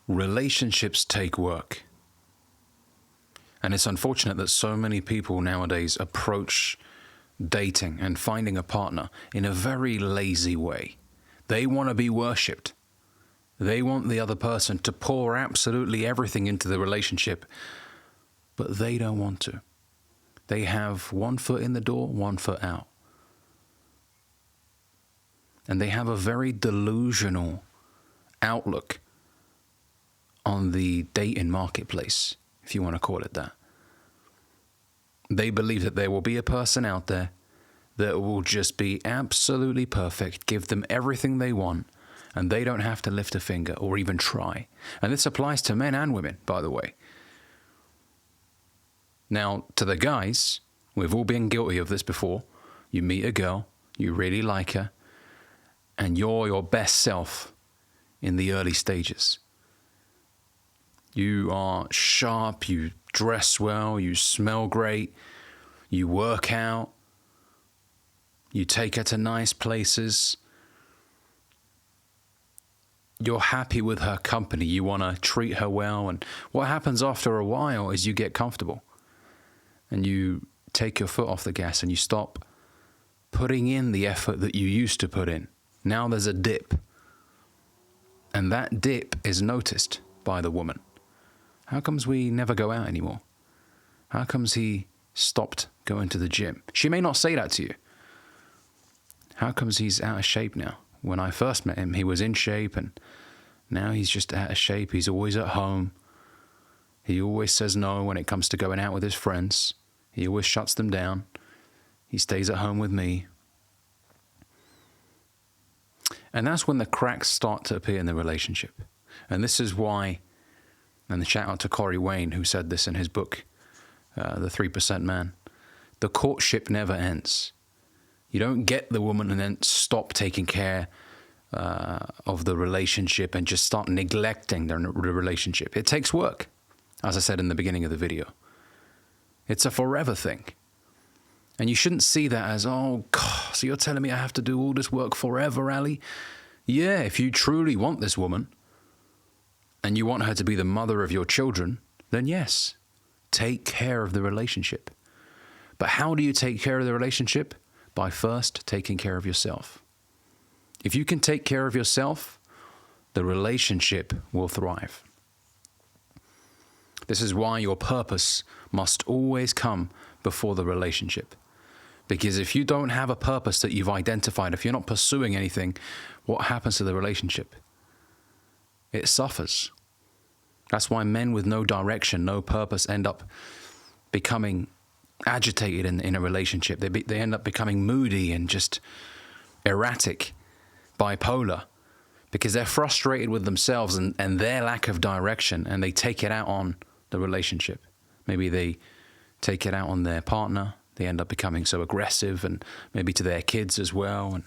Relationships take work. And it's unfortunate that so many people nowadays approach dating and finding a partner in a very lazy way. They want to be worshipped. They want the other person to pour absolutely everything into the relationship, but they don't want to. They have one foot in the door, one foot out. And they have a very delusional outlook on the dating marketplace, if you want to call it that. They believe that there will be a person out there that will just be absolutely perfect, give them everything they want, and they don't have to lift a finger or even try. And this applies to men and women, by the way. Now, to the guys, we've all been guilty of this before. You meet a girl, you really like her, and you're your best self in the early stages. You are sharp, you dress well, you smell great, you work out, you take her to nice places. You're happy with her company, you want to treat her well, and what happens after a while is you get comfortable and you take your foot off the gas and you stop putting in the effort that you used to put in. Now there's a dip, and that dip is noticed by the woman. How comes we never go out anymore? How comes he stopped going to the gym? She may not say that to you. How comes he's out of shape now? When I first met him, he was in shape, and now he's just out of shape. He's always at home. He always says no when it comes to going out with his friends. He always shuts them down. He stays at home with me. And that's when the cracks start to appear in the relationship. And this is why, and the shout out to Corey Wayne, who said this in his book, The 3% Man, the courtship never ends. You don't get the woman and then stop taking care of the relationship and just start neglecting the relationship. It takes work, as I said in the beginning of the video. It's a forever thing. And you shouldn't see that as, oh, God, so you're telling me I have to do all this work forever, Ali? Yeah, if you truly want this woman and you want her to be the mother of your children, then yes, take care of the relationship. But how do you take care of the relationship? By first taking care of yourself. If you can take care of yourself, the relationship will thrive. This is why your purpose must always come before the relationship. Because if you don't have a purpose that you've identified, if you're not pursuing anything, what happens to the relationship? It suffers. That's why men with no direction, no purpose end up becoming agitated in a relationship. They end up becoming moody and just erratic, bipolar, because they're frustrated with themselves and their lack of direction, and they take it out on the relationship. Maybe they take it out on their partner. They end up becoming so aggressive, and maybe to their kids as well. And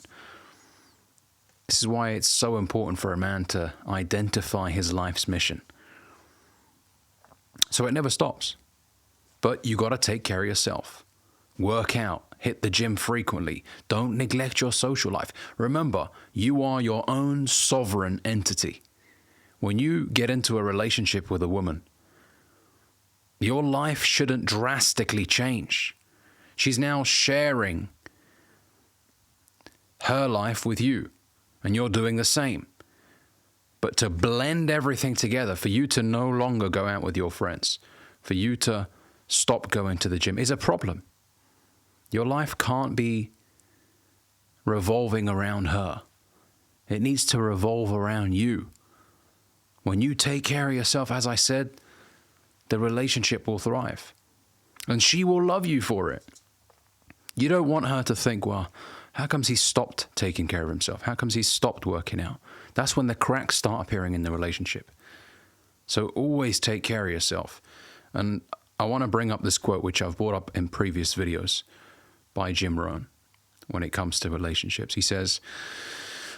this is why it's so important for a man to identify his life's mission. So it never stops. But you got to take care of yourself. Work out, hit the gym frequently. Don't neglect your social life. Remember, you are your own sovereign entity. When you get into a relationship with a woman, your life shouldn't drastically change. She's now sharing her life with you, and you're doing the same. But to blend everything together, for you to no longer go out with your friends, for you to stop going to the gym, is a problem. Your life can't be revolving around her. It needs to revolve around you. When you take care of yourself, as I said, the relationship will thrive. And she will love you for it. You don't want her to think, well, how comes he stopped taking care of himself? How comes he stopped working out? That's when the cracks start appearing in the relationship. So always take care of yourself. And I want to bring up this quote, which I've brought up in previous videos, by Jim Rohn, when it comes to relationships. He says,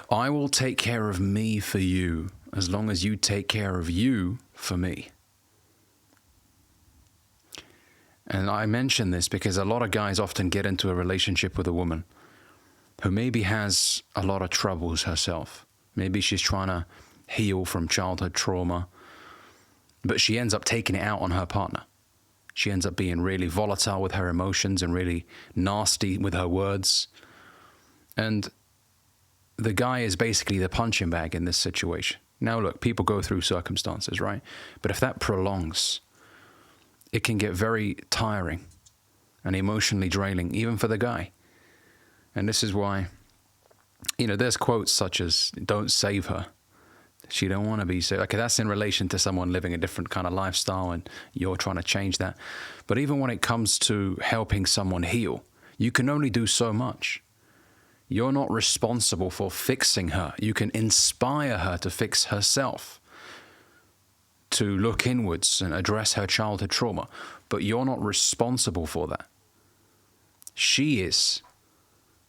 I will take care of me for you as long as you take care of you for me. And I mention this because a lot of guys often get into a relationship with a woman who maybe has a lot of troubles herself. Maybe she's trying to heal from childhood trauma. But she ends up taking it out on her partner. She ends up being really volatile with her emotions and really nasty with her words. And the guy is basically the punching bag in this situation. Now, look, people go through circumstances, right? But if that prolongs, it can get very tiring and emotionally draining, even for the guy. And this is why, there's quotes such as, don't save her. She don't want to be saved. Okay, that's in relation to someone living a different kind of lifestyle and you're trying to change that. But even when it comes to helping someone heal, you can only do so much. You're not responsible for fixing her. You can inspire her to fix herself, to look inwards and address her childhood trauma. But you're not responsible for that. She is.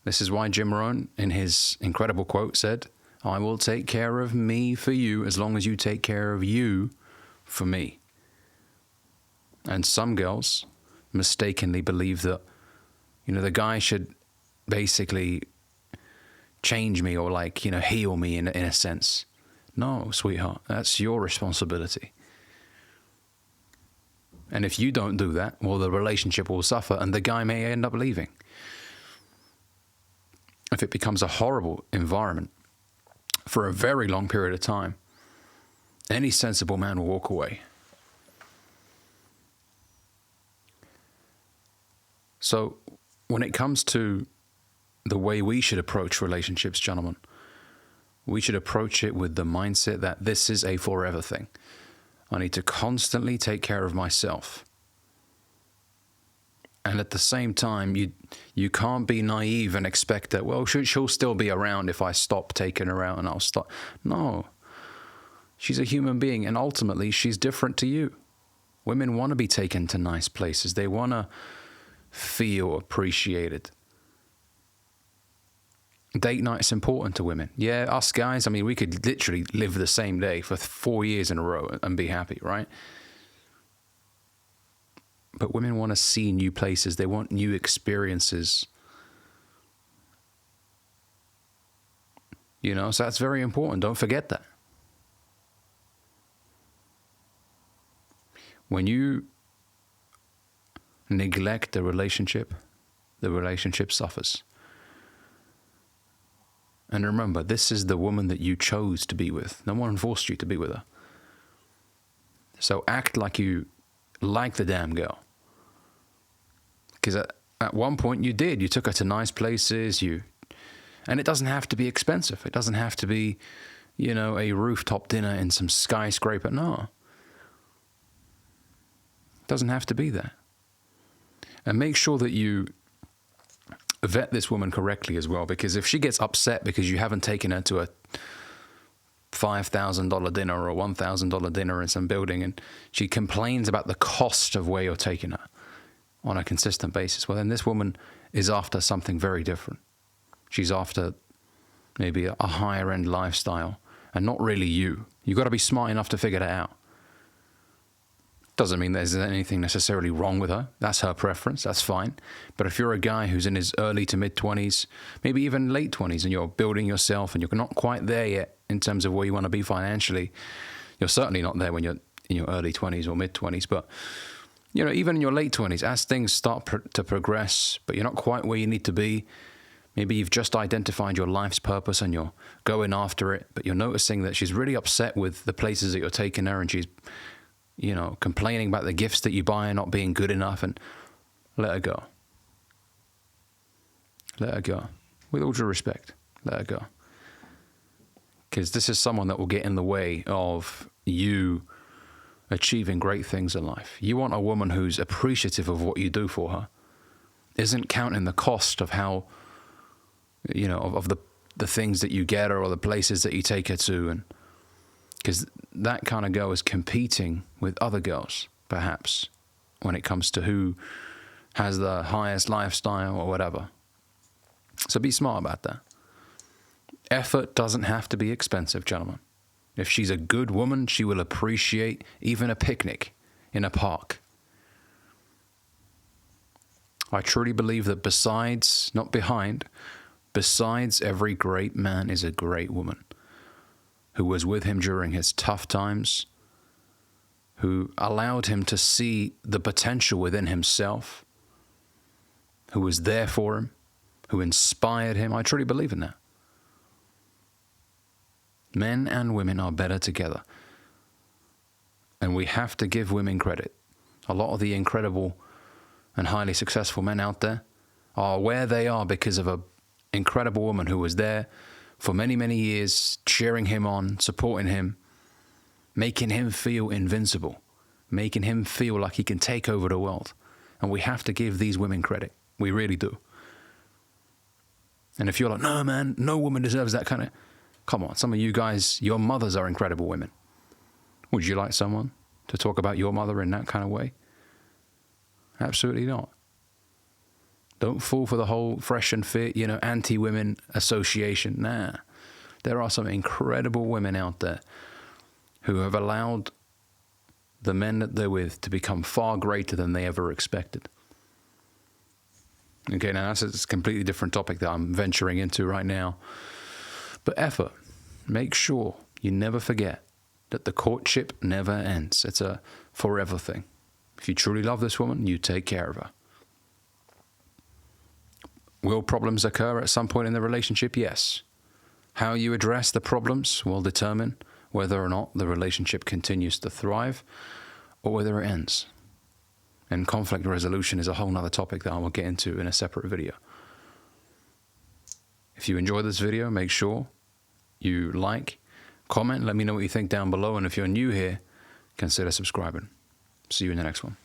This is why Jim Rohn, in his incredible quote, said, I will take care of me for you as long as you take care of you for me. And some girls mistakenly believe that, the guy should basically change me or heal me in a sense. No, sweetheart, that's your responsibility. And if you don't do that, well, the relationship will suffer and the guy may end up leaving. If it becomes a horrible environment for a very long period of time, any sensible man will walk away. So when it comes to the way we should approach relationships, gentlemen, we should approach it with the mindset that this is a forever thing. I need to constantly take care of myself. And at the same time, you can't be naive and expect that, well, she'll still be around if I stop taking her out and I'll stop. No. She's a human being, and ultimately, she's different to you. Women want to be taken to nice places. They want to feel appreciated. Date night's important to women. Yeah, us guys, we could literally live the same day for 4 years in a row and be happy, right? But women want to see new places. They want new experiences. So that's very important. Don't forget that. When you neglect the relationship suffers. And remember, this is the woman that you chose to be with. No one forced you to be with her. So act like you like the damn girl. Because at one point you did. You took her to nice places. And it doesn't have to be expensive. It doesn't have to be, a rooftop dinner in some skyscraper. No. It doesn't have to be that. And make sure that you vet this woman correctly as well, because if she gets upset because you haven't taken her to a $5,000 dinner or a $1,000 dinner in some building, and she complains about the cost of where you're taking her on a consistent basis, well, then this woman is after something very different. She's after maybe a higher end lifestyle and not really you. You've got to be smart enough to figure that out. Doesn't mean there's anything necessarily wrong with her. That's her preference. That's fine. But if you're a guy who's in his early to mid 20s, maybe even late 20s, and you're building yourself and you're not quite there yet in terms of where you want to be financially, you're certainly not there when you're in your early 20s or mid 20s. But, even in your late 20s, as things start to progress, but you're not quite where you need to be, maybe you've just identified your life's purpose and you're going after it, but you're noticing that she's really upset with the places that you're taking her, and she's complaining about the gifts that you buy and not being good enough, and let her go. Let her go. With all due respect, let her go. Because this is someone that will get in the way of you achieving great things in life. You want a woman who's appreciative of what you do for her, isn't counting the cost of how, of the things that you get her or the places that you take her to, and because that kind of girl is competing with other girls, perhaps, when it comes to who has the highest lifestyle or whatever. So be smart about that. Effort doesn't have to be expensive, gentlemen. If she's a good woman, she will appreciate even a picnic in a park. I truly believe that besides every great man is a great woman who was with him during his tough times, who allowed him to see the potential within himself, who was there for him, who inspired him. I truly believe in that. Men and women are better together. And we have to give women credit. A lot of the incredible and highly successful men out there are where they are because of an incredible woman who was there for many, many years, cheering him on, supporting him, making him feel invincible, making him feel like he can take over the world. And we have to give these women credit. We really do. And if you're like, no, man, no woman deserves that kind of... Come on, some of you guys, your mothers are incredible women. Would you like someone to talk about your mother in that kind of way? Absolutely not. Don't fall for the whole fresh and fit, anti-women association. Nah. There are some incredible women out there who have allowed the men that they're with to become far greater than they ever expected. Okay, now that's a completely different topic that I'm venturing into right now. But effort, make sure you never forget that the courtship never ends. It's a forever thing. If you truly love this woman, you take care of her. Will problems occur at some point in the relationship? Yes. How you address the problems will determine whether or not the relationship continues to thrive or whether it ends. And conflict resolution is a whole nother topic that I will get into in a separate video. If you enjoyed this video, make sure you like, comment, let me know what you think down below. And if you're new here, consider subscribing. See you in the next one.